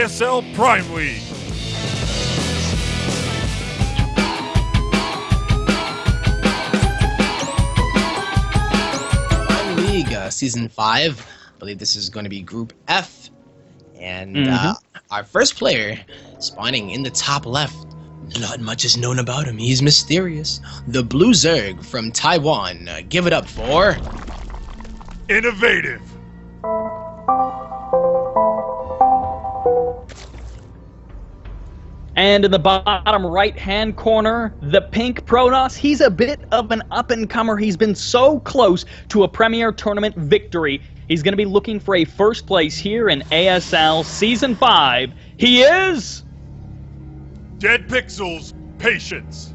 ISL Prime League. Prime League Season 5. I believe this is going to be Group F. And our first player spawning in the top left. Not much is known about him. He's mysterious. The Blue Zerg from Taiwan. Give it up for... InnoVatiVe. And in the bottom right-hand corner, the pink Protoss. He's a bit of an up-and-comer. He's been so close to a Premier Tournament victory. He's going to be looking for a first place here in ASL Season 5. He is... Dead Pixels, Patience.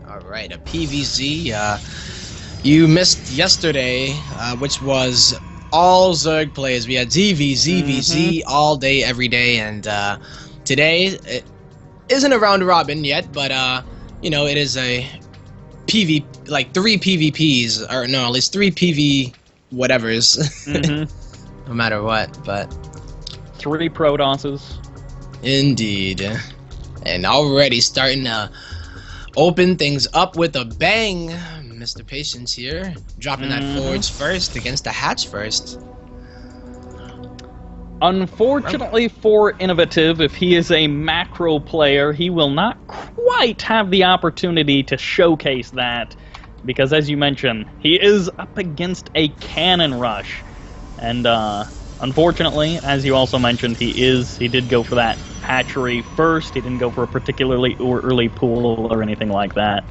Alright, a PVZ. You missed yesterday, which was all Zerg plays. We had ZV all day, every day, and today it isn't a round robin yet, but you know, it is a PV, like 3 PVPs, or no, at least 3 PV whatevers, no matter what, but 3 Protosses. indeed. And already starting to open things up with a bang. Mr. Patience here, dropping that forwards first against the hatch first. Unfortunately for InnoVatiVe, if he is a macro player, he will not quite have the opportunity to showcase that, because as you mentioned, he is up against a cannon rush. And unfortunately, as you also mentioned, he did go for that hatchery first. He didn't go for a particularly early pool or anything like that.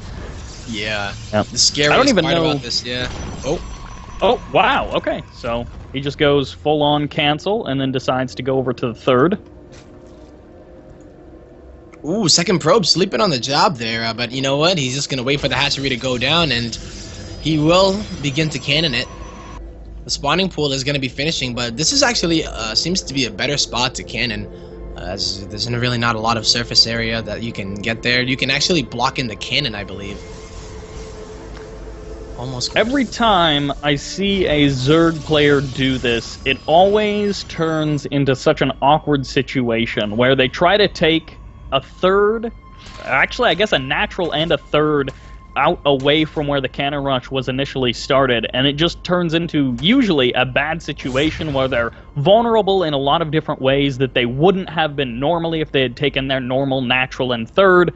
Yeah. Yep. The scariest I don't even part know about this, yeah. Oh, wow, okay. So he just goes full-on cancel and then decides to go over to the third. Ooh, second probe sleeping on the job there, but you know what? He's just going to wait for the hatchery to go down, and he will begin to cannon it. The spawning pool is going to be finishing, but this is actually seems to be a better spot to cannon, as there's really not a lot of surface area that you can get there. You can actually block in the cannon, I believe. Almost. Every time I see a Zerg player do this, it always turns into such an awkward situation where they try to take a third, actually I guess a natural and a third, out away from where the cannon rush was initially started, and it just turns into usually a bad situation where they're vulnerable in a lot of different ways that they wouldn't have been normally if they had taken their normal natural and third.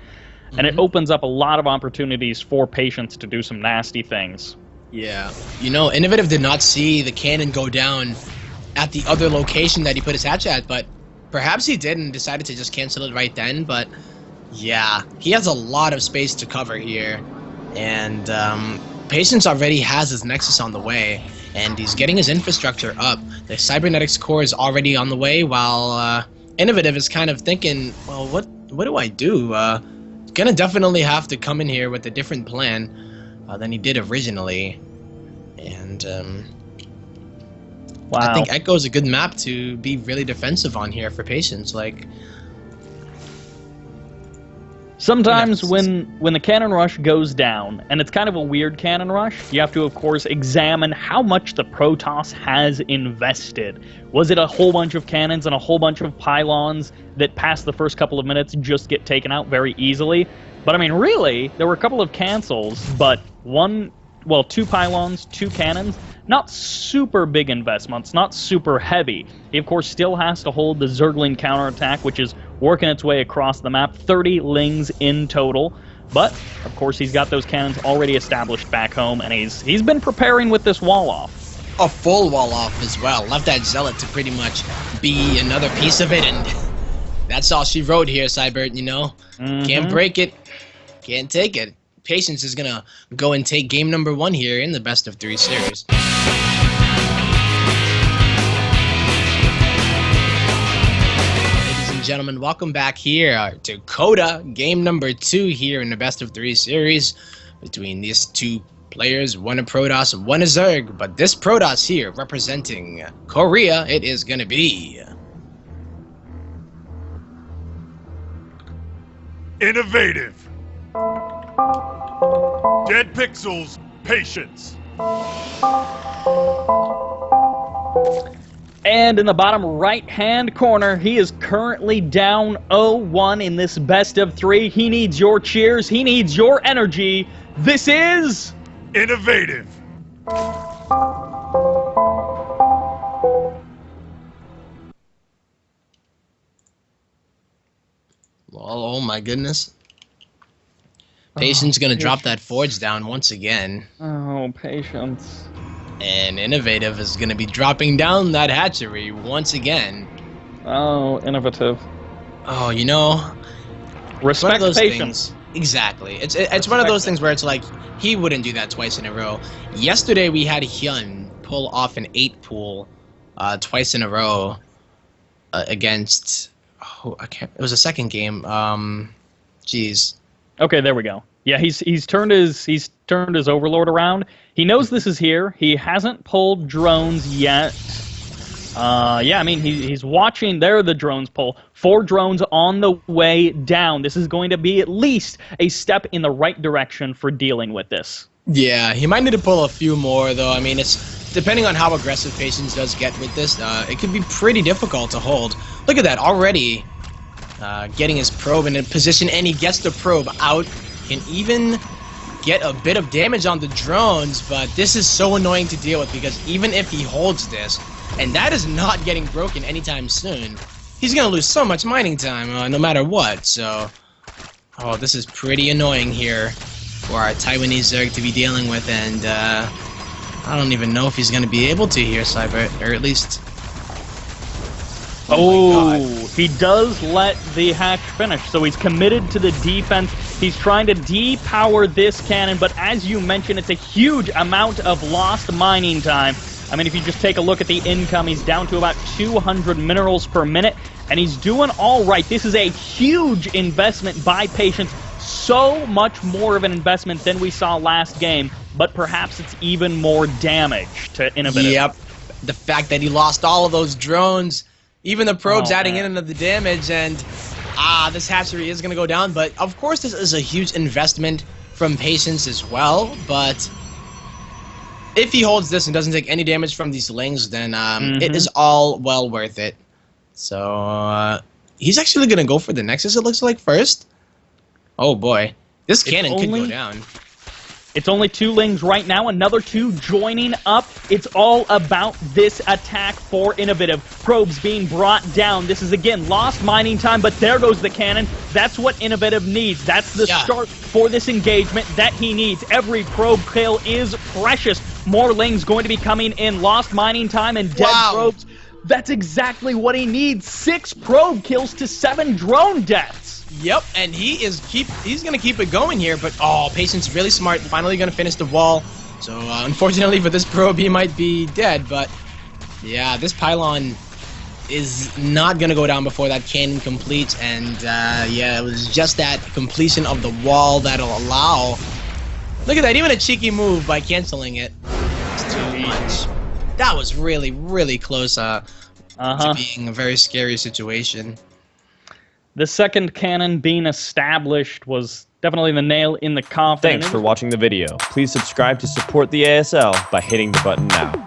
And it opens up a lot of opportunities for Patience to do some nasty things. Yeah. You know, InnoVatiVe did not see the cannon go down at the other location that he put his hatch at, but perhaps he did and decided to just cancel it right then. But yeah, he has a lot of space to cover here. And Patience already has his Nexus on the way, and he's getting his infrastructure up. The Cybernetics core is already on the way, while InnoVatiVe is kind of thinking, well, what do I do? Gonna definitely have to come in here with a different plan than he did originally, and wow. I think Echo's a good map to be really defensive on here for Patience. Like, sometimes when the cannon rush goes down, and it's kind of a weird cannon rush, you have to, of course, examine how much the Protoss has invested. Was it a whole bunch of cannons and a whole bunch of pylons that past the first couple of minutes just get taken out very easily? But I mean, really, there were a couple of cancels, but 2 pylons, 2 cannons, not super big investments, not super heavy. He, of course, still has to hold the Zergling counterattack, which is working its way across the map, 30 lings in total. But, of course, he's got those cannons already established back home, and he's been preparing with this wall-off. a full wall-off as well. Left that Zealot to pretty much be another piece of it, and that's all she wrote here, Cybert, you know? Can't break it, can't take it. Patience is gonna go and take game number 1 here in the best of 3 series. Ladies and gentlemen, welcome back here to Coda, game number 2 here in the best of 3 series between these two players, one a Protoss and one a Zerg, but this Protoss here representing Korea, it is gonna be InnoVatiVe. Dead Pixels, Patience. And in the bottom right-hand corner, he is currently down 0-1 in this best of 3. He needs your cheers. He needs your energy. This is... InnoVatiVe. Oh my goodness. Patience gonna drop that forge down once again. Oh, Patience. And InnoVatiVe is gonna be dropping down that hatchery once again. Oh, InnoVatiVe. Oh, you know, Respect Patience. Exactly. It's one of those things where it's like, he wouldn't do that twice in a row. Yesterday we had Hyun pull off an 8 pool twice in a row against... Oh, I can't... It was a second game. Jeez. Okay, there we go. Yeah, he's turned his Overlord around. He knows this is here. He hasn't pulled drones yet. Yeah, I mean, he's watching. There the drones pull. 4 drones on the way down. This is going to be at least a step in the right direction for dealing with this. Yeah, he might need to pull a few more, though. I mean, it's depending on how aggressive Patience does get with this, it could be pretty difficult to hold. Look at that, already getting his probe in a position, and he gets the probe out. Can even get a bit of damage on the drones, but this is so annoying to deal with because even if he holds this, and that is not getting broken anytime soon, he's going to lose so much mining time no matter what. So, oh, this is pretty annoying here for our Taiwanese Zerg to be dealing with, and I don't even know if he's going to be able to here, Cyber, or at least... Oh, he does let the hatch finish, so he's committed to the defense. He's trying to depower this cannon, but as you mentioned, it's a huge amount of lost mining time. I mean, if you just take a look at the income, he's down to about 200 minerals per minute, and he's doing all right. This is a huge investment by Patience, so much more of an investment than we saw last game, but perhaps it's even more damage to InnoVatiVe. Yep, the fact that he lost all of those drones... Even the probes adding in another damage, and this hatchery is going to go down. But of course, this is a huge investment from Patience as well. But if he holds this and doesn't take any damage from these lings, then it is all well worth it. So he's actually going to go for the Nexus, it looks like, first. Oh boy, this cannon could go down. It's only 2 lings right now, another 2 joining up. It's all about this attack for InnoVatiVe. Probes being brought down. This is, again, lost mining time, but there goes the cannon. That's what InnoVatiVe needs. That's the start for this engagement that he needs. Every probe kill is precious. More lings going to be coming in. Lost mining time and dead probes. That's exactly what he needs. 6 probe kills to 7 drone deaths. Yep, and he's gonna keep it going here, but Patience really smart. Finally gonna finish the wall. So unfortunately for this probe, he might be dead. But yeah, this pylon is not gonna go down before that cannon completes. And yeah, it was just that completion of the wall that'll allow. Look at that, even a cheeky move by canceling it. It's too much. That was really, really close to being a very scary situation. The second cannon being established was definitely the nail in the coffin. Thanks for watching the video. Please subscribe to support the ASL by hitting the button now.